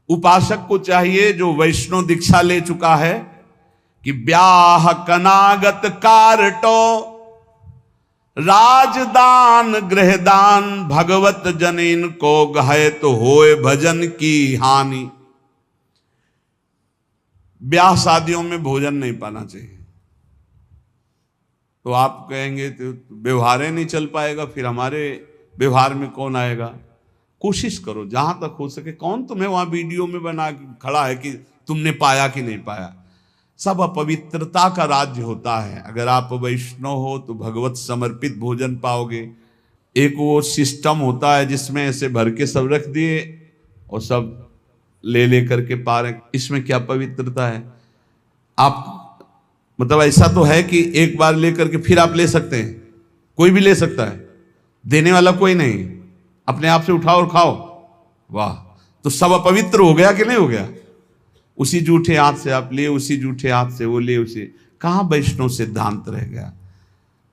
उपासक को चाहिए जो वैष्णव दीक्षा ले चुका है कि ब्याह कनागत कारटो राजदान गृहदान भगवत जनिन को गहे तो होए भजन की हानि। ब्याह शादियों में भोजन नहीं पाना चाहिए। तो आप कहेंगे तो व्यवहार ही नहीं चल पाएगा, फिर हमारे व्यवहार में कौन आएगा। कोशिश करो जहां तक हो सके। कौन तुम्हें वहां वीडियो में बना खड़ा है कि तुमने पाया कि नहीं पाया। सब अपवित्रता का राज्य होता है। अगर आप वैष्णव हो तो भगवत समर्पित भोजन पाओगे। एक वो सिस्टम होता है जिसमें ऐसे भर के सब रख दिए और सब ले करके पा रहे। इसमें क्या पवित्रता है। आप मतलब ऐसा तो है कि एक बार लेकर के फिर आप ले सकते हैं, कोई भी ले सकता है, देने वाला कोई नहीं, अपने आप से उठाओ और खाओ। वाह, तो सब अपवित्र हो गया कि नहीं हो गया। उसी जूठे हाथ से आप लिए, उसी जूठे हाथ से वो ले, उसे कहाँ वैष्णव सिद्धांत रह गया।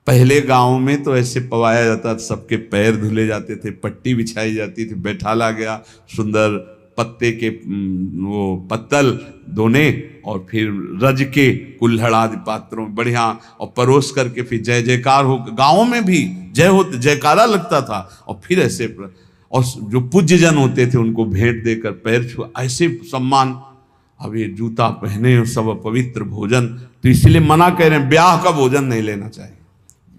पहले गांव में तो ऐसे पवाया जाता था, सबके पैर धुले जाते थे, पट्टी बिछाई जाती थी, बैठाला गया, सुंदर पत्ते के वो पत्तल धोने और फिर रज के कुल्हड़ आदि पात्रों में बढ़िया और परोस करके फिर जय जयकार हो। गाँव में भी जय हो जयकारा लगता था। और फिर ऐसे और जो पूज्य जन होते थे उनको भेंट देकर पैर छुआ, ऐसे सम्मान। अब ये जूता पहने और सब पवित्र भोजन, तो इसलिए मना कह रहे हैं ब्याह का भोजन नहीं लेना चाहिए।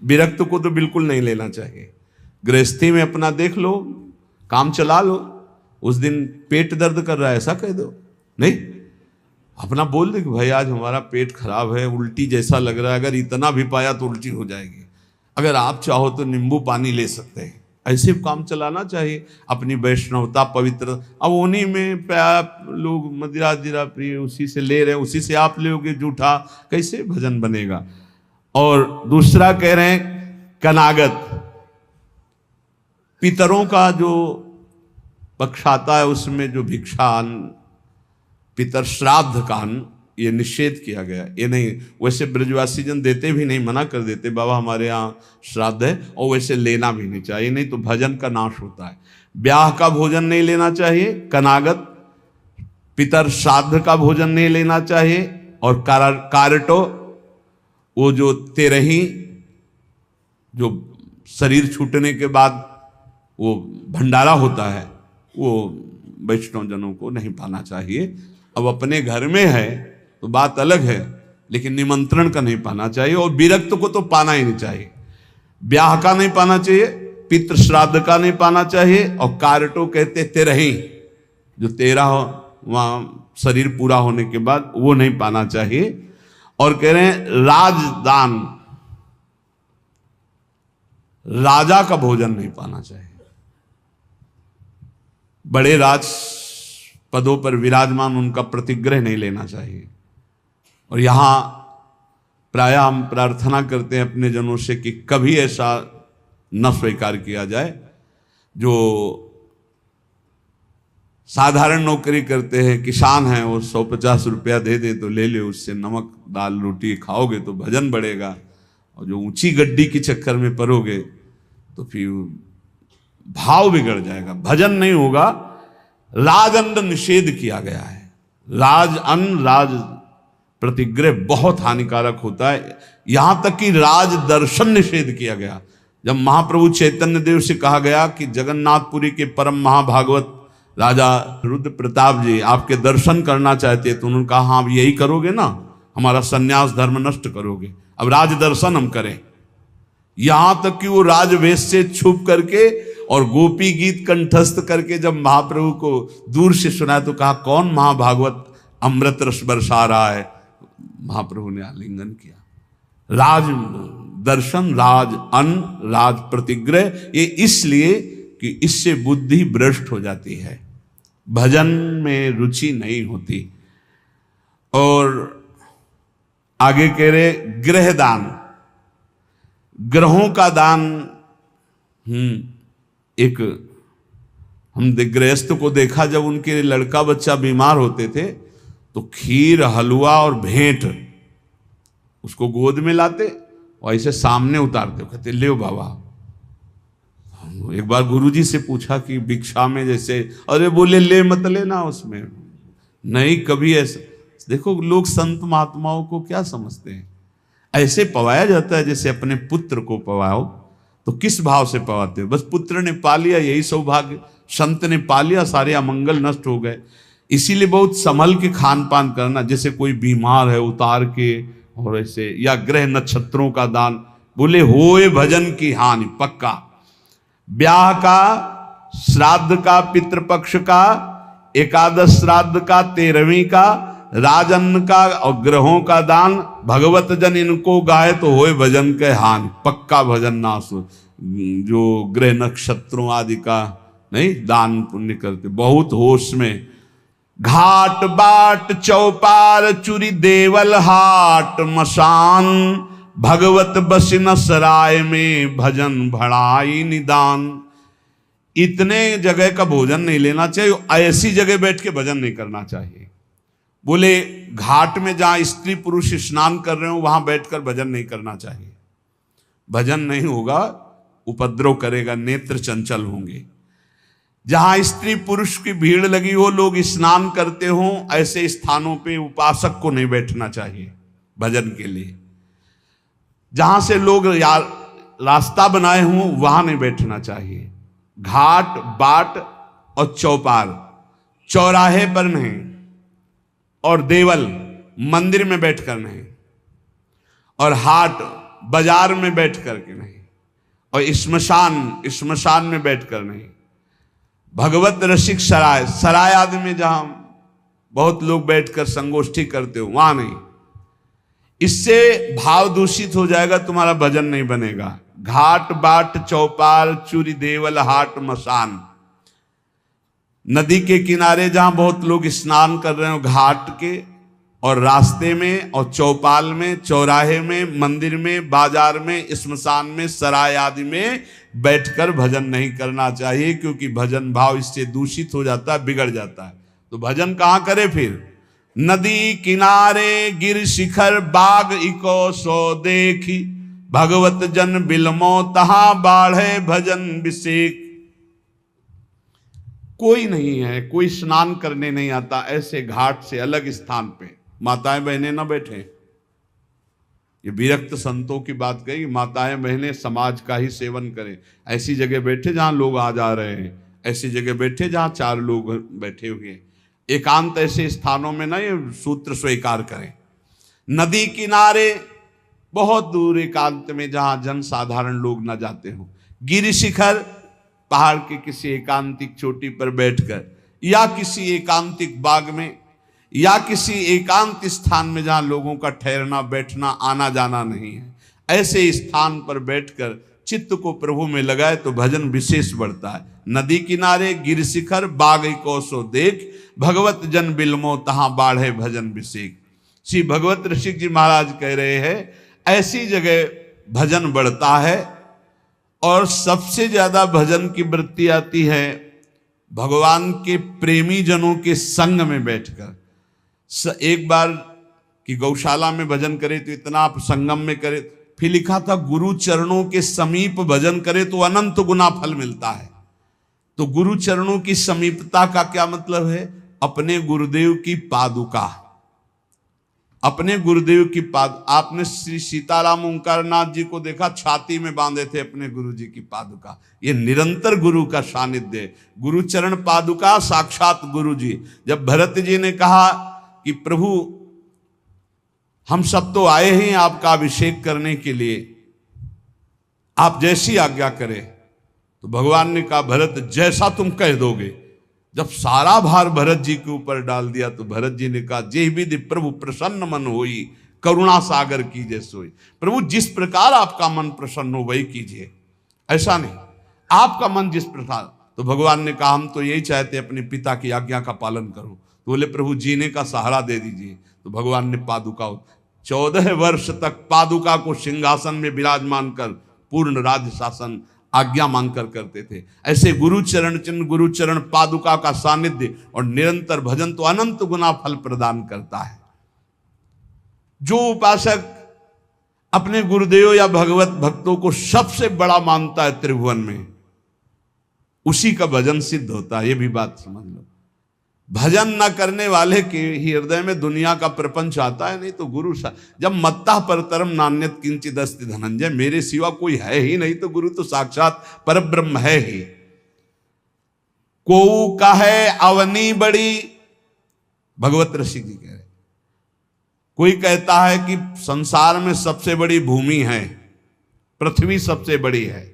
विरक्त को तो बिल्कुल नहीं लेना चाहिए। गृहस्थी में अपना देख लो, काम चला लो। उस दिन पेट दर्द कर रहा है ऐसा कह दो, नहीं, अपना बोल दे कि भाई आज हमारा पेट खराब है, उल्टी जैसा लग रहा है, अगर इतना भी पाया तो उल्टी हो जाएगी, अगर आप चाहो तो नींबू पानी ले सकते हैं। ऐसे काम चलाना चाहिए। अपनी वैष्णवता पवित्र, अब उन्हीं में लोग मदिरा जिरा प्रिय उसी से ले रहे हैं, उसी से आप लोगे जूठा, कैसे भजन बनेगा। और दूसरा कह रहे हैं कनागत, पितरों का जो पक्ष आता है उसमें जो भिक्षान पितर श्राद्ध कान ये निषेध किया गया। ये नहीं, वैसे ब्रजवासी जन देते भी नहीं, मना कर देते बाबा हमारे यहाँ श्राद्ध है, और वैसे लेना भी नहीं चाहिए, नहीं तो भजन का नाश होता है। ब्याह का भोजन नहीं लेना चाहिए, कनागत पितर श्राद्ध का भोजन नहीं लेना चाहिए। और कारटो वो जो तेरही जो शरीर छूटने के बाद वो भंडारा होता है वो वैष्णव जनों को नहीं पाना चाहिए। अब अपने घर में है तो बात अलग है, लेकिन निमंत्रण का नहीं पाना चाहिए। और विरक्त को तो पाना ही नहीं चाहिए। ब्याह का नहीं पाना चाहिए, पितृ श्राद्ध का नहीं पाना चाहिए। और कारटो कहते तेरही, जो 13 वहाँ शरीर पूरा होने के बाद वो नहीं पाना चाहिए। और कह रहे हैं राजदान, राजा का भोजन नहीं पाना चाहिए। बड़े राज पदों पर विराजमान उनका प्रतिग्रह नहीं लेना चाहिए। और यहां प्रायः हम प्रार्थना करते हैं अपने जनों से कि कभी ऐसा न स्वीकार किया जाए। जो साधारण नौकरी करते हैं, किसान हैं, वो 150 रुपया दे दे तो ले ले, उससे नमक दाल रोटी खाओगे तो भजन बढ़ेगा। और जो ऊंची गड्डी के चक्कर में पड़ोगे तो फिर भाव बिगड़ जाएगा, भजन नहीं होगा। राजअन्न निषेध किया गया है। राजअन्न राज प्रतिग्रह बहुत हानिकारक होता है। यहां तक कि राज दर्शन निषेध किया गया। जब महाप्रभु चैतन्य देव से कहा गया कि जगन्नाथपुरी के परम महाभागवत राजा रुद्र प्रताप जी आपके दर्शन करना चाहते, तो उन्होंने कहा हाँ, आप यही करोगे ना, हमारा सन्यास धर्म नष्ट करोगे, अब राज दर्शन हम करें। यहां तक कि वो राजवेश से छुप करके और गोपी गीत कंठस्थ करके जब महाप्रभु को दूर से सुना तो कहा कौन महाभागवत अमृत रस बरसा रहा है। महाप्रभु ने आलिंगन किया। राज दर्शन, राज अन्न, राज प्रतिग्रह, ये इसलिए कि इससे बुद्धि भ्रष्ट हो जाती है, भजन में रुचि नहीं होती। और आगे कह रहे गृह दान, ग्रहों का दान। एक हम गृहस्थ को देखा, जब उनके लड़का बच्चा बीमार होते थे तो खीर हलवा और भेंट उसको गोद में लाते और ऐसे सामने उतारते, कहते ले बाबा। एक बार गुरुजी से पूछा कि भिक्षा में जैसे, अरे बोले ले मत लेना, उसमें नहीं कभी ऐसा। देखो लोग संत महात्माओं को क्या समझते हैं, ऐसे पवाया जाता है जैसे अपने पुत्र को पवाओ। तो किस भाव से पवाते हो? बस पुत्र ने पा लिया यही सौभाग्य, संत ने पा लिया सारे अमंगल नष्ट हो गए। इसीलिए बहुत संभल के खान पान करना, जैसे कोई बीमार है उतार के, और ऐसे, या ग्रह नक्षत्रों का दान, बोले होए भजन की हानि पक्का। ब्याह का, श्राद्ध का, पितृपक्ष का, एकादश श्राद्ध का, 13वीं का, राजन्न का और ग्रहों का दान, भगवत जन इनको गाए तो होए भजन के हानि पक्का। भजन नाश जो ग्रह नक्षत्रों आदि का नहीं दान पुण्य करते, बहुत होश में। घाट बाट चौपार चुरी देवल हाट मसान, भगवत बसिन सराय में भजन भड़ाई निदान। इतने जगह का भोजन नहीं लेना चाहिए, ऐसी जगह बैठ के भजन नहीं करना चाहिए। बोले घाट में जहां स्त्री पुरुष स्नान कर रहे हो वहां बैठकर भजन नहीं करना चाहिए। भजन नहीं होगा, उपद्रव करेगा, नेत्र चंचल होंगे। जहां स्त्री पुरुष की भीड़ लगी हो, लोग स्नान करते हो, ऐसे स्थानों पे उपासक को नहीं बैठना चाहिए भजन के लिए। जहां से लोग रास्ता बनाए हों वहां नहीं बैठना चाहिए। घाट बाट और चौपार, चौराहे पर नहीं, और देवल मंदिर में बैठकर नहीं, और हाट बाजार में बैठ करके नहीं, और श्मशान में बैठकर नहीं। भगवत रसिक सराय, सराय आदि में जहां बहुत लोग बैठकर संगोष्ठी करते हो वहां नहीं। इससे भाव दूषित हो जाएगा, तुम्हारा भजन नहीं बनेगा। घाट बाट चौपाल चूरी देवल हाट मसान, नदी के किनारे जहां बहुत लोग स्नान कर रहे हो, घाट के और रास्ते में और चौपाल में, चौराहे में, मंदिर में, बाजार में, श्मशान में, सराय आदि में बैठकर भजन नहीं करना चाहिए, क्योंकि भजन भाव इससे दूषित हो जाता है, बिगड़ जाता है। तो भजन कहां करे फिर? नदी किनारे गिर शिखर बाग इको सो देखी, भगवत जन बिलमो तहां बाढ़े भजन विषेक। कोई नहीं है, कोई स्नान करने नहीं आता, ऐसे घाट से अलग स्थान पे माताएं बहनें न बैठे। ये विरक्त संतों की बात कही, माताएं बहनें समाज का ही सेवन करें। ऐसी जगह बैठे जहां लोग आ जा रहे हैं, ऐसी जगह बैठे जहां 4 लोग बैठे हुए हैं। एकांत ऐसे स्थानों में ना ये सूत्र स्वीकार करें। नदी किनारे बहुत दूर एकांत में जहां जन साधारण लोग न जाते हो, गिरि शिखर पहाड़ के किसी एकांतिक चोटी पर बैठकर, या किसी एकांतिक बाग में, या किसी एकांत स्थान में जहां लोगों का ठहरना बैठना आना जाना नहीं है, ऐसे स्थान पर बैठकर चित्त को प्रभु में लगाए तो भजन विशेष बढ़ता है। नदी किनारे गिर शिखर बाग को सो देख, भगवत जन बिलमो तहां बाढ़े भजन विशेक। श्री भगवत ऋषिक जी महाराज कह रहे हैं ऐसी जगह भजन बढ़ता है। और सबसे ज्यादा भजन की वृत्ति आती है भगवान के प्रेमी जनों के संग में बैठकर। एक बार कि गौशाला में भजन करे तो इतना आप संगम में करे, फिर लिखा था गुरु चरणों के समीप भजन करे तो अनंत गुना फल मिलता है। तो गुरु चरणों की समीपता का क्या मतलब है? अपने गुरुदेव की पादुका, अपने गुरुदेव की आपने श्री सीताराम ओंकारनाथ जी को देखा, छाती में बांधे थे अपने गुरु जी की पादुका। ये निरंतर गुरु का सानिध्य है। गुरु चरण पादुका साक्षात गुरु जी। जब भरत जी ने कहा कि प्रभु हम सब तो आए हैं आपका अभिषेक करने के लिए, आप जैसी आज्ञा करें, तो भगवान ने कहा भरत जैसा तुम कह दोगे। जब सारा भार भरत जी के ऊपर डाल दिया तो भरत जी ने कहा जे विधि प्रभु प्रसन्न मन होई, करुणा सागर कीजिए सोई। प्रभु जिस प्रकार आपका मन प्रसन्न हो वही कीजिए, ऐसा नहीं आपका मन जिस प्रकार। तो भगवान ने कहा हम तो यही चाहते अपने पिता की आज्ञा का पालन करो। तो बोले प्रभु जीने का सहारा दे दीजिए। तो भगवान ने पादुका 14 वर्ष तक पादुका को सिंहासन में विराजमान कर पूर्ण राज्य शासन आज्ञा मांगकर करते थे। ऐसे गुरु चरण चिन्ह, गुरु चरण पादुका का सानिध्य और निरंतर भजन तो अनंत गुना फल प्रदान करता है। जो उपासक अपने गुरुदेव या भगवत भक्तों को सबसे बड़ा मानता है त्रिभुवन में, उसी का भजन सिद्ध होता है। ये भी बात समझ लो। भजन न करने वाले के ही हृदय में दुनिया का प्रपंच आता है। नहीं तो गुरु जब मत्ता परतरम नान्यत किंचित अस्ति धनंजय, मेरे सिवा कोई है ही नहीं, तो गुरु तो साक्षात परब्रह्म है ही। को कहे अवनी बड़ी, भगवत ऋषि जी कह रहे, कोई कहता है कि संसार में सबसे बड़ी भूमि है, पृथ्वी सबसे बड़ी है,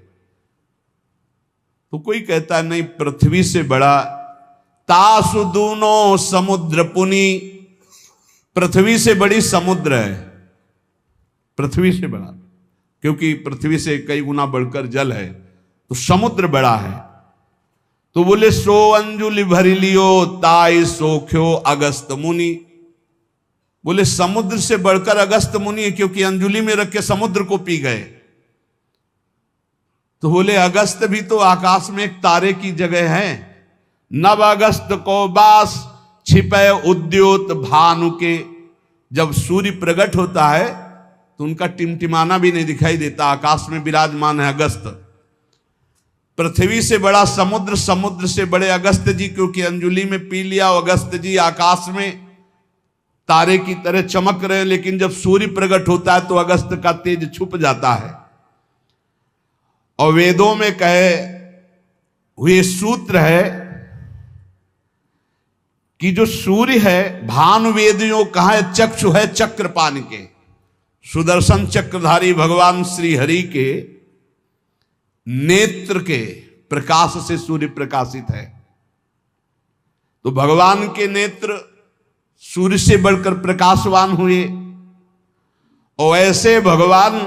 तो कोई कहता है नहीं, पृथ्वी से बड़ा तासु दूनो समुद्र पुनी, पृथ्वी से बड़ी समुद्र है, पृथ्वी से बड़ा, क्योंकि पृथ्वी से कई गुना बढ़कर जल है, तो समुद्र बड़ा है। तो बोले सो अंजुलि भरी लियो ताई सोख्यो अगस्त मुनि, बोले समुद्र से बढ़कर अगस्त मुनि है, क्योंकि अंजुलि में रख के समुद्र को पी गए। तो बोले अगस्त भी तो आकाश में एक तारे की जगह है। नव अगस्त को बास छिपे उद्योत भानु के, जब सूर्य प्रकट होता है तो उनका टिमटिमाना भी नहीं दिखाई देता, आकाश में विराजमान है अगस्त। पृथ्वी से बड़ा समुद्र, समुद्र से बड़े अगस्त जी, क्योंकि अंजुलि में पी लिया। अगस्त जी आकाश में तारे की तरह चमक रहे, लेकिन जब सूर्य प्रकट होता है तो अगस्त का तेज छुप जाता है। और वेदों में कहे हुए सूत्र है कि जो सूर्य है, भानु वेदियों कहा है चक्षु है चक्रपाण के, सुदर्शन चक्रधारी भगवान श्री हरि के नेत्र के प्रकाश से सूर्य प्रकाशित है। तो भगवान के नेत्र सूर्य से बढ़कर प्रकाशवान हुए। और ऐसे भगवान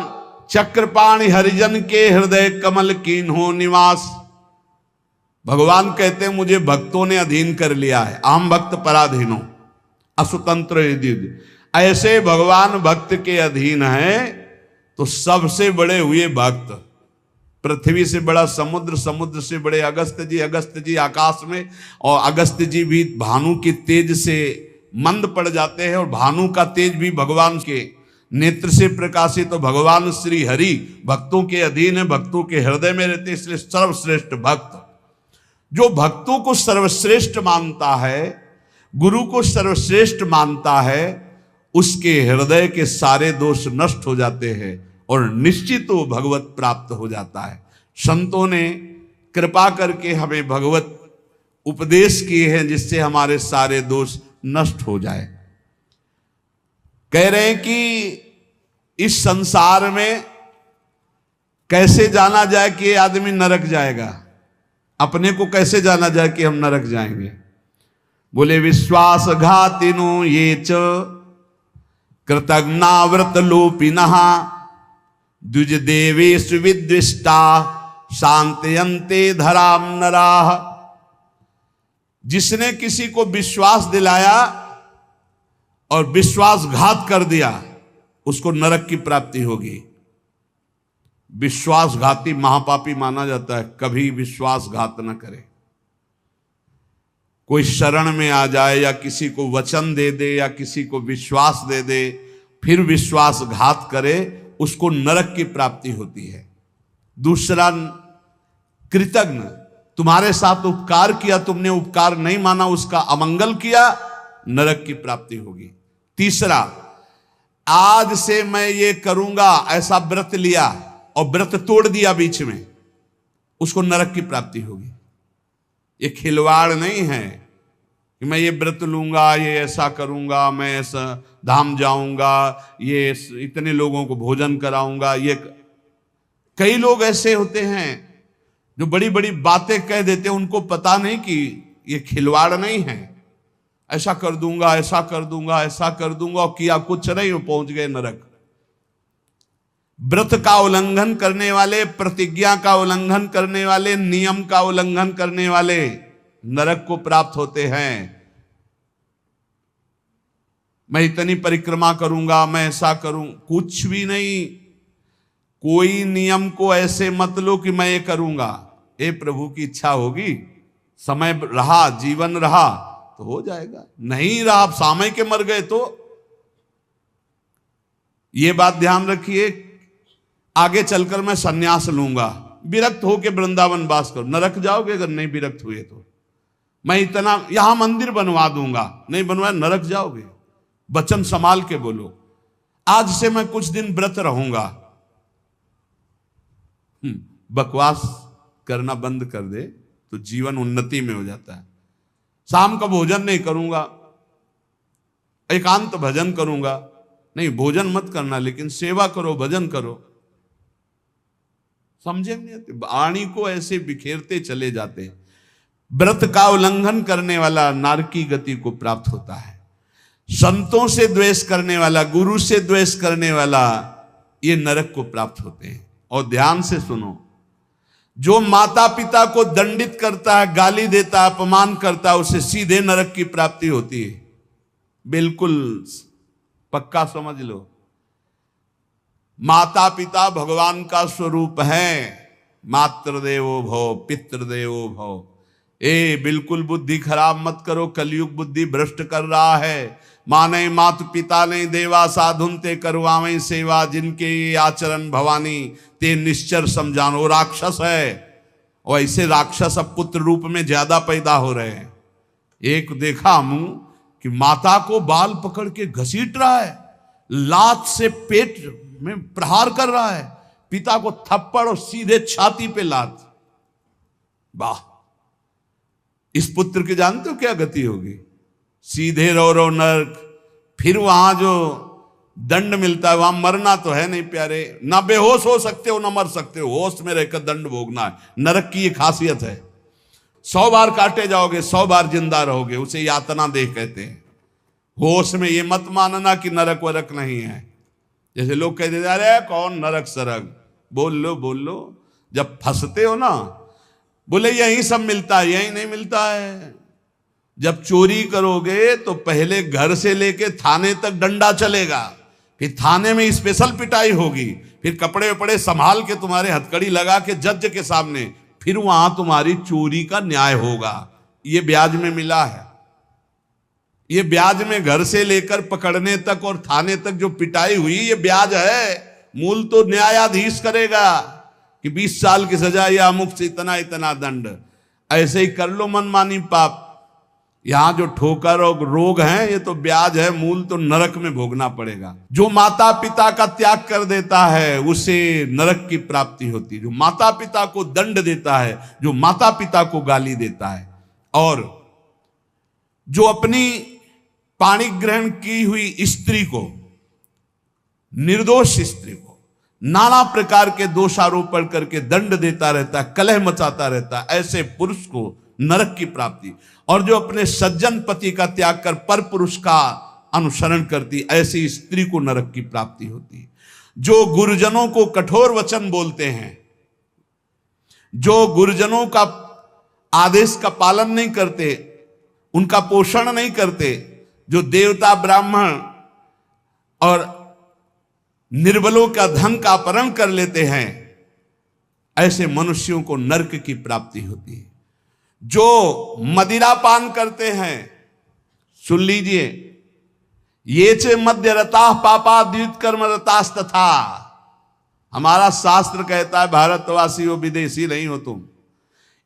चक्रपाणि हरिजन के हृदय कमल कीन्हो निवास, भगवान कहते हैं मुझे भक्तों ने अधीन कर लिया है, आम भक्त पराधीनो असुतंत्र यदि, ऐसे भगवान भक्त के अधीन है। तो सबसे बड़े हुए भक्त, पृथ्वी से बड़ा समुद्र, समुद्र से बड़े अगस्त जी, अगस्त जी आकाश में, और अगस्त जी भी भानु के तेज से मंद पड़ जाते हैं, और भानु का तेज भी भगवान के नेत्र से प्रकाशित। तो भगवान श्री हरि भक्तों के अधीन है, भक्तों के हृदय में रहते, इसलिए सर्वश्रेष्ठ भक्त। जो भक्तों को सर्वश्रेष्ठ मानता है, गुरु को सर्वश्रेष्ठ मानता है, उसके हृदय के सारे दोष नष्ट हो जाते हैं और निश्चित वो भगवत प्राप्त हो जाता है। संतों ने कृपा करके हमें भगवत उपदेश किए हैं, जिससे हमारे सारे दोष नष्ट हो जाए। कह रहे हैं कि इस संसार में कैसे जाना जाए कि आदमी नरक जाएगा, अपने को कैसे जाना जाए कि हम नरक जाएंगे। बोले विश्वासघातिनो ये च कृतज्ञाव्रत लोपिनः द्विज देवेषु विद्विष्टा शांतयन्ते धराम नराः। जिसने किसी को विश्वास दिलाया और विश्वासघात कर दिया, उसको नरक की प्राप्ति होगी। विश्वासघाती महापापी माना जाता है, कभी विश्वासघात न करे। कोई शरण में आ जाए या किसी को वचन दे दे या किसी को विश्वास दे दे, फिर विश्वासघात करे, उसको नरक की प्राप्ति होती है। दूसरा, कृतज्ञ, तुम्हारे साथ उपकार किया, तुमने उपकार नहीं माना, उसका अमंगल किया, नरक की प्राप्ति होगी। तीसरा, आज से मैं ये करूंगा ऐसा व्रत लिया और व्रत तोड़ दिया बीच में, उसको नरक की प्राप्ति होगी। ये खिलवाड़ नहीं है कि मैं ये व्रत लूंगा, ये ऐसा करूंगा, मैं ऐसा धाम जाऊंगा, ये इतने लोगों को भोजन कराऊंगा। ये कई लोग ऐसे होते हैं जो बड़ी बड़ी बातें कह देते हैं, उनको पता नहीं कि ये खिलवाड़ नहीं है। ऐसा कर दूंगा, ऐसा कर दूंगा, ऐसा कर दूंगा, और किया कुछ नहीं, वो पहुंच गए नरक। व्रत का उल्लंघन करने वाले, प्रतिज्ञा का उल्लंघन करने वाले, नियम का उल्लंघन करने वाले नरक को प्राप्त होते हैं। मैं इतनी परिक्रमा करूंगा, मैं ऐसा करूं, कुछ भी नहीं। कोई नियम को ऐसे मत लो कि मैं ये करूंगा। ए प्रभु की इच्छा होगी, समय रहा, जीवन रहा तो हो जाएगा, नहीं रहा, आप सामय के मर गए तो। ये बात ध्यान रखिए, आगे चलकर मैं सन्यास लूंगा, विरक्त होके वृंदावन वास करो, नरक जाओगे अगर नहीं विरक्त हुए तो। मैं इतना यहां मंदिर बनवा दूंगा, नहीं बनवाया नरक जाओगे। वचन संभाल के बोलो, आज से मैं कुछ दिन व्रत रहूंगा। बकवास करना बंद कर दे तो जीवन उन्नति में हो जाता है। शाम का भोजन नहीं करूंगा, एकांत भजन करूंगा, नहीं भोजन मत करना लेकिन सेवा करो, भजन करो। समझे नहीं? वाणी को ऐसे बिखेरते चले जाते हैं। व्रत का उल्लंघन करने वाला नारकी गति को प्राप्त होता है। संतों से द्वेष करने वाला, गुरु से द्वेष करने वाला, ये नरक को प्राप्त होते हैं। और ध्यान से सुनो, जो माता पिता को दंडित करता है, गाली देता है, अपमान करता है, उसे सीधे नरक की प्राप्ति होती है। बिल्कुल पक्का समझ लो। माता पिता भगवान का स्वरूप है। मातृदेवो भव पितृदेवो भव। बिल्कुल बुद्धि खराब मत करो, कलयुग बुद्धि भ्रष्ट कर रहा है। माने मात पिता ने देवा साधुन ते करवावे सेवा, जिनके आचरण भवानी ते निश्चर समझानो। राक्षस है, और ऐसे राक्षस अब पुत्र रूप में ज्यादा पैदा हो रहे हैं। एक देखा हम कि माता को बाल पकड़ के घसीट रहा है, लात से पेट में प्रहार कर रहा है, पिता को थप्पड़ और सीधे छाती पे लात। वाह, इस पुत्र के जानते हो क्या गति होगी? सीधे रो नरक। फिर वहां जो दंड मिलता है, वहां मरना तो है नहीं प्यारे, ना बेहोश हो सकते हो ना मर सकते हो, होश में रहकर दंड भोगना है। नरक की ये खासियत है। 100 बार काटे जाओगे, 100 बार जिंदा रहोगे, उसे यातना देह कहते हैं। होश में ये मत मानना कि नरक वरक नहीं है। जैसे लोग कहते जा रहे कौन नरक सरक, बोल लो। जब फंसते हो ना, बोले यही सब मिलता है, यही नहीं मिलता है। जब चोरी करोगे तो पहले घर से लेके थाने तक डंडा चलेगा, फिर थाने में स्पेशल पिटाई होगी, फिर कपड़े वपड़े संभाल के तुम्हारे हथकड़ी लगा के जज के सामने, फिर वहां तुम्हारी चोरी का न्याय होगा। ये ब्याज में मिला है। ये ब्याज में घर से लेकर पकड़ने तक और थाने तक जो पिटाई हुई, ये ब्याज है। मूल तो न्यायाधीश करेगा कि 20 साल की सजा या अमुक से इतना इतना दंड। ऐसे ही कर लो मनमानी पाप। यहां जो ठोकर और रोग हैं, ये तो ब्याज है, मूल तो नरक में भोगना पड़ेगा। जो माता पिता का त्याग कर देता है उसे नरक की प्राप्ति होती है। जो माता पिता को दंड देता है, जो माता पिता को गाली देता है, और जो अपनी पाणी ग्रहण की हुई स्त्री को, निर्दोष स्त्री को नाना प्रकार के दोषारोपण करके दंड देता रहता है, कलह मचाता रहता है, ऐसे पुरुष को नरक की प्राप्ति। और जो अपने सज्जन पति का त्याग कर पर पुरुष का अनुसरण करती, ऐसी स्त्री को नरक की प्राप्ति होती है। जो गुरुजनों को कठोर वचन बोलते हैं, जो गुरुजनों का आदेश का पालन नहीं करते, उनका पोषण नहीं करते, जो देवता ब्राह्मण और निर्बलों का धन का अपहरण कर लेते हैं, ऐसे मनुष्यों को नरक की प्राप्ति होती है। जो मदिरा पान करते हैं, सुन लीजिए, ये च मद्य रता पापा द्वित कर्म रतास्तथा। हमारा शास्त्र कहता है भारतवासी हो, विदेशी नहीं हो तुम,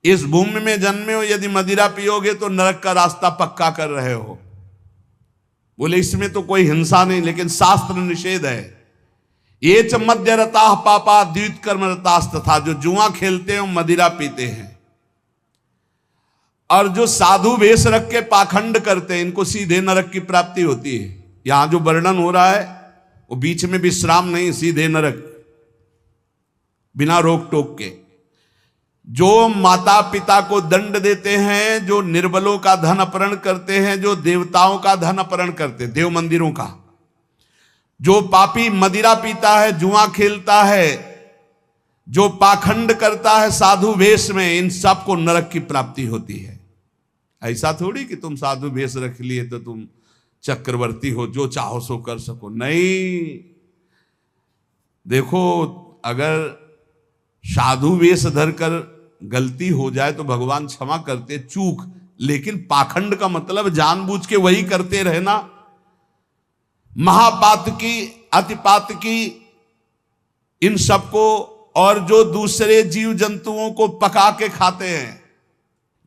इस भूमि में जन्मे हो, यदि मदिरा पियोगे तो नरक का रास्ता पक्का कर रहे हो। बोले इसमें तो कोई हिंसा नहीं, लेकिन शास्त्र निषेध है। ये च मद्य रता पापा द्वित कर्म रतास्तथा। जो जुआ खेलते हैं, मदिरा पीते हैं, और जो साधु वेश रख के पाखंड करते हैं, इनको सीधे नरक की प्राप्ति होती है। यहां जो वर्णन हो रहा है वो बीच में विश्राम नहीं, सीधे नरक, बिना रोक टोक के। जो माता पिता को दंड देते हैं, जो निर्बलों का धन अपहरण करते हैं, जो देवताओं का धन अपहरण करते हैं, देव मंदिरों का, जो पापी मदिरा पीता है, जुआ खेलता है, जो पाखंड करता है साधु वेश में, इन सबको नरक की प्राप्ति होती है। ऐसा थोड़ी कि तुम साधु वेश रख लिए तो तुम चक्रवर्ती हो, जो चाहो सो कर सको, नहीं। देखो, अगर साधु वेश धरकर गलती हो जाए तो भगवान क्षमा करते, चूक, लेकिन पाखंड का मतलब जानबूझ के वही करते रहना। महापात की, अतिपात की, इन सबको, और जो दूसरे जीव जंतुओं को पका के खाते हैं,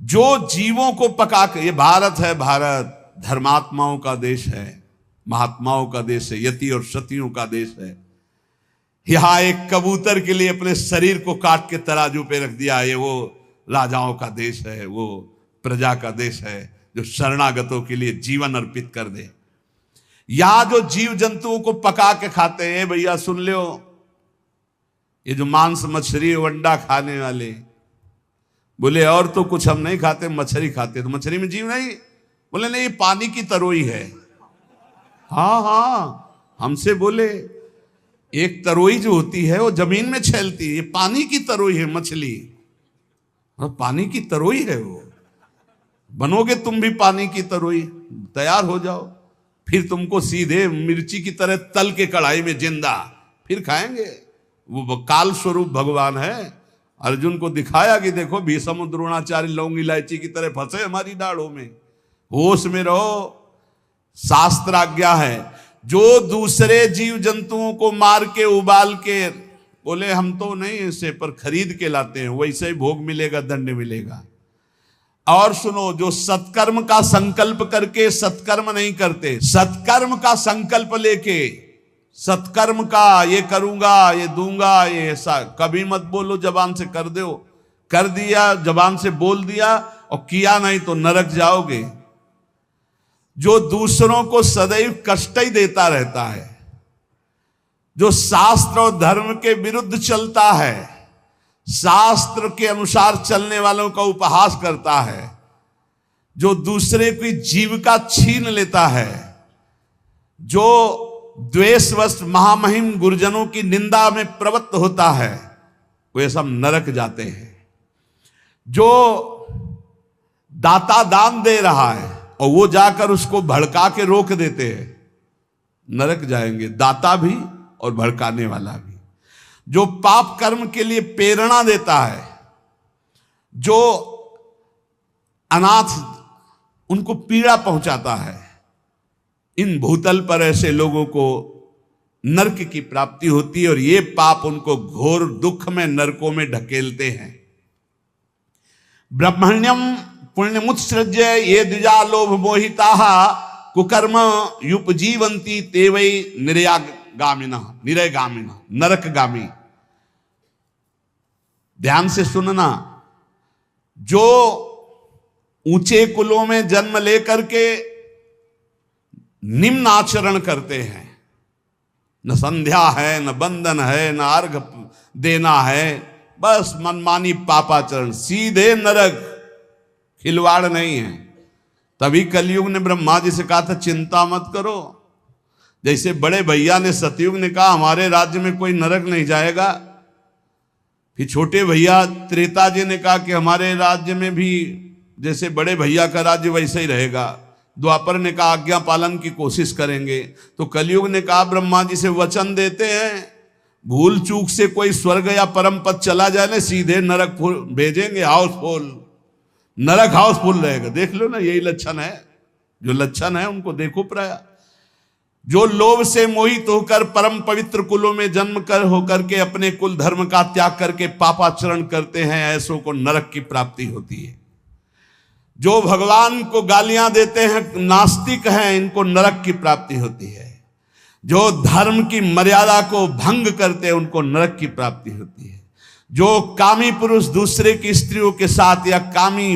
जो जीवों को पका के, ये भारत है, भारत धर्मात्माओं का देश है, महात्माओं का देश है, यति और सतियों का देश है। यहां एक कबूतर के लिए अपने शरीर को काट के तराजू पे रख दिया। ये वो राजाओं का देश है, वो प्रजा का देश है जो शरणागतों के लिए जीवन अर्पित कर दे। यहां जो जीव जंतुओं को पका के खाते हैं, भैया सुन लो, ये जो मांस मछली अंडा खाने वाले बोले और तो कुछ हम नहीं खाते, मछली खाते। तो मछली में जीव नहीं? बोले नहीं, ये पानी की तरोई है। हाँ हाँ, हमसे बोले एक तरोई जो होती है वो जमीन में छेलती है, ये पानी की तरोई है मछली। और पानी की तरोई है वो। बनोगे तुम भी पानी की तरोई, तैयार हो जाओ, फिर तुमको सीधे मिर्ची की तरह तल के कढ़ाई में जिंदा फिर खाएंगे। वो काल स्वरूप भगवान है। अर्जुन को दिखाया कि देखो भीष्म द्रोणाचार्य लौंग इलायची की तरह फंसे हमारी दाढ़ों में। होश में रहो, शास्त्र आज्ञा है। जो दूसरे जीव जंतुओं को मार के उबाल के बोले हम तो नहीं इसे पर खरीद के लाते हैं, वैसे ही भोग मिलेगा, दंड मिलेगा। और सुनो, जो सत्कर्म का संकल्प करके सत्कर्म नहीं करते, सत्कर्म का संकल्प लेके सत्कर्म का ये करूंगा, ये दूंगा, ये ऐसा कभी मत बोलो, जबान से कर दो, कर दिया, जबान से बोल दिया और किया नहीं तो नरक जाओगे। जो दूसरों को सदैव कष्ट ही देता रहता है, जो शास्त्र और धर्म के विरुद्ध चलता है, शास्त्र के अनुसार चलने वालों का उपहास करता है, जो दूसरे की जीविका छीन लेता है, जो द्वेषवश महामहिम गुरुजनों की निंदा में प्रवृत्त होता है, वे सब नरक जाते हैं। जो दाता दान दे रहा है और वो जाकर उसको भड़का के रोक देते हैं, नरक जाएंगे, दाता भी और भड़काने वाला भी। जो पाप कर्म के लिए प्रेरणा देता है, जो अनाथ उनको पीड़ा पहुंचाता है, इन भूतल पर ऐसे लोगों को नरक की प्राप्ति होती है और ये पाप उनको घोर दुख में नरकों में ढकेलते हैं। ब्रह्मण्यम पुण्यमुत्सृज्य ये द्विजा लोभ मोहिता कुकर्म युपजीवंती ते वै निरयगामिना नरकगामी। ध्यान से सुनना, जो ऊंचे कुलों में जन्म लेकर के निम्न आचरण करते हैं, न संध्या है, न बंधन है, न अर्घ देना है, बस मनमानी पापाचरण, सीधे नरक, खिलवाड़ नहीं है। तभी कलयुग ने ब्रह्मा जी से कहा था चिंता मत करो। जैसे बड़े भैया ने सतयुग ने कहा हमारे राज्य में कोई नरक नहीं जाएगा, फिर छोटे भैया त्रेता जी ने कहा कि हमारे राज्य में भी जैसे बड़े भैया का राज्य वैसे ही रहेगा। द्वापर ने कहा आज्ञा पालन की कोशिश करेंगे। तो कलयुग ने कहा ब्रह्मा जी से वचन देते हैं, भूल चूक से कोई स्वर्ग या परम पद चला जाए ना, सीधे नरक भेजेंगे, हाउसफुल, नरक हाउसफुल रहेगा। देख लो ना, यही लक्षण है, जो लक्षण है उनको देखो प्राय। जो लोभ से मोहित होकर परम पवित्र कुलों में जन्म कर होकर के अपने कुल धर्म का त्याग करके पापाचरण करते हैं, ऐसों को नरक की प्राप्ति होती है। जो भगवान को गालियां देते हैं, नास्तिक हैं, इनको नरक की प्राप्ति होती है। जो धर्म की मर्यादा को भंग करते हैं, उनको नरक की प्राप्ति होती है। जो कामी पुरुष दूसरे की स्त्रियों के साथ या कामी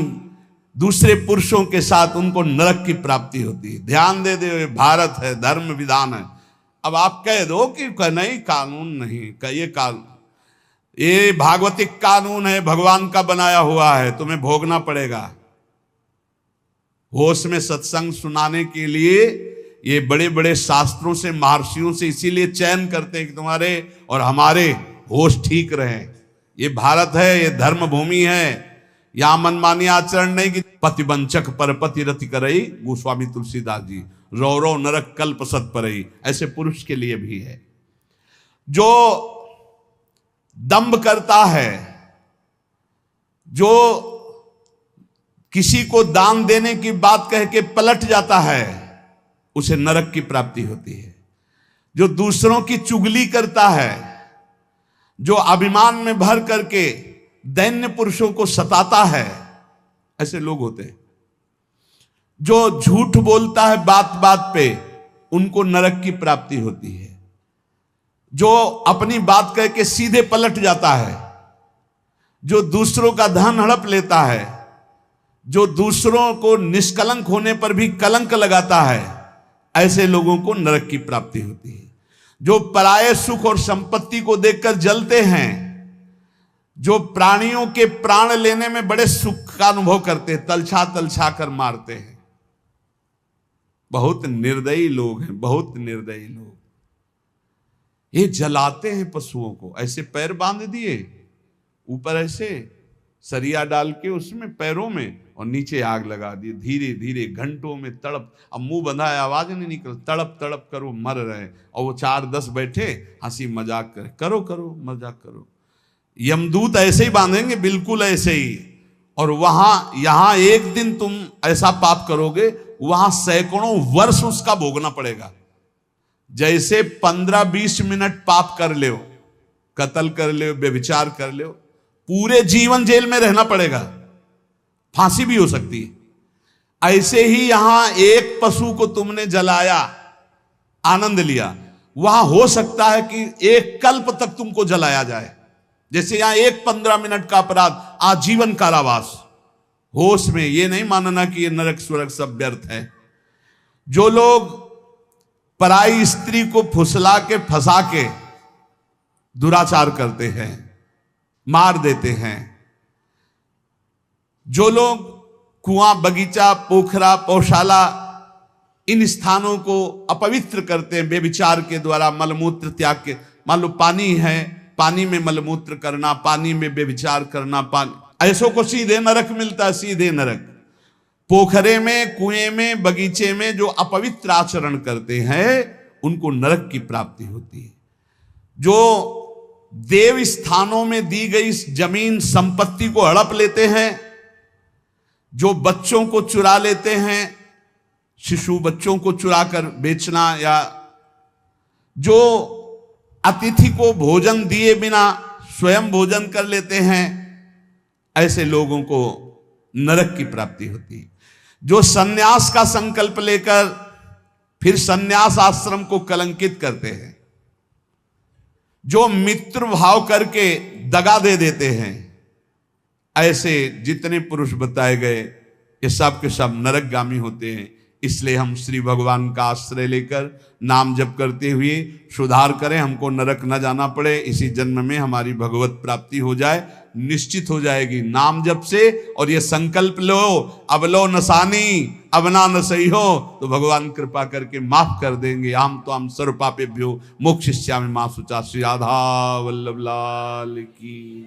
दूसरे पुरुषों के साथ, उनको नरक की प्राप्ति होती है। ध्यान दे दे, भारत है, धर्म विधान है। अब आप कह दो कि नहीं कानून नहीं, ये कानून, ये भागवतिक कानून है, भगवान का बनाया हुआ है, तुम्हें भोगना पड़ेगा। होश में सत्संग सुनाने के लिए ये बड़े बड़े शास्त्रों से, महर्षियों से इसीलिए चयन करते हैं कि तुम्हारे और हमारे होश ठीक रहे। ये भारत है, ये धर्म भूमि है, यहां मनमानी आचरण नहीं कि पतिवंचक पर पति रति करई, गोस्वामी तुलसीदास जी, रौ रौ नरक कल्प सत परई, ऐसे पुरुष के लिए भी है। जो दंभ करता है, जो किसी को दान देने की बात कह के पलट जाता है, उसे नरक की प्राप्ति होती है। जो दूसरों की चुगली करता है, जो अभिमान में भर करके दैन्य पुरुषों को सताता है, ऐसे लोग होते हैं। जो झूठ बोलता है बात बात पे, उनको नरक की प्राप्ति होती है। जो अपनी बात कह के सीधे पलट जाता है, जो दूसरों का धन हड़प लेता है, जो दूसरों को निष्कलंक होने पर भी कलंक लगाता है, ऐसे लोगों को नरक की प्राप्ति होती है। जो पराये सुख और संपत्ति को देखकर जलते हैं, जो प्राणियों के प्राण लेने में बड़े सुख का अनुभव करते हैं, तलछा तलछा कर मारते हैं, बहुत निर्दयी लोग हैं, बहुत निर्दयी लोग। ये जलाते हैं पशुओं को, ऐसे पैर बांध दिए, ऊपर ऐसे सरिया डाल के उसमें पैरों में, और नीचे आग लगा दी, धीरे धीरे घंटों में तड़प। अब मुंह बंधा है, आवाज नहीं निकल, तड़प तड़प कर वो मर रहे, और वो 4-10 बैठे हंसी मजाक करे, करो करो मजाक करो। यमदूत ऐसे ही बांधेंगे, बिल्कुल ऐसे ही। और वहां यहां एक दिन तुम ऐसा पाप करोगे, वहां सैकड़ों वर्ष उसका भोगना पड़ेगा। जैसे 15-20 मिनट पाप कर ले, कत्ल कर ले, व्यभिचार कर ले, पूरे जीवन जेल में रहना पड़ेगा, फांसी भी हो सकती है। ऐसे ही यहां एक पशु को तुमने जलाया, आनंद लिया, वहां हो सकता है कि एक कल्प तक तुमको जलाया जाए। जैसे यहां एक 15 मिनट का अपराध, आजीवन कारावास। होश में, ये नहीं मानना कि ये नरक स्वर्ग सब व्यर्थ है। जो लोग पराई स्त्री को फुसला के फंसा के दुराचार करते हैं, मार देते हैं, जो लोग कुआं, बगीचा, पोखरा, पौशाला, इन स्थानों को अपवित्र करते हैं व्यभिचार के द्वारा, मलमूत्र त्याग के, मान लो पानी है, पानी में मलमूत्र करना, पानी में व्यभिचार करना, ऐसों को सीधे नरक मिलता है, सीधे नरक। पोखरे में, कुएं में, बगीचे में जो अपवित्र आचरण करते हैं, उनको नरक की प्राप्ति होती है। जो देव स्थानों में दी गई जमीन संपत्ति को हड़प लेते हैं, जो बच्चों को चुरा लेते हैं, शिशु बच्चों को चुरा कर बेचना, या जो अतिथि को भोजन दिए बिना स्वयं भोजन कर लेते हैं, ऐसे लोगों को नरक की प्राप्ति होती है। जो सन्यास का संकल्प लेकर फिर सन्यास आश्रम को कलंकित करते हैं, जो मित्र भाव करके दगा दे देते हैं, ऐसे जितने पुरुष बताए गए, ये सब के सब नरकगामी होते हैं। इसलिए हम श्री भगवान का आश्रय लेकर नाम जप करते हुए सुधार करें, हमको नरक न जाना पड़े, इसी जन्म में हमारी भगवत प्राप्ति हो जाए, निश्चित हो जाएगी नाम जप से। और ये संकल्प लो, अब लो नसानी अब ना न सही हो, तो भगवान कृपा करके माफ कर देंगे। हम तो हम सर्व पापेभ्यो मोक्षयिष्यामि मा शुचा। श्री राधा वल्लभ लाल की।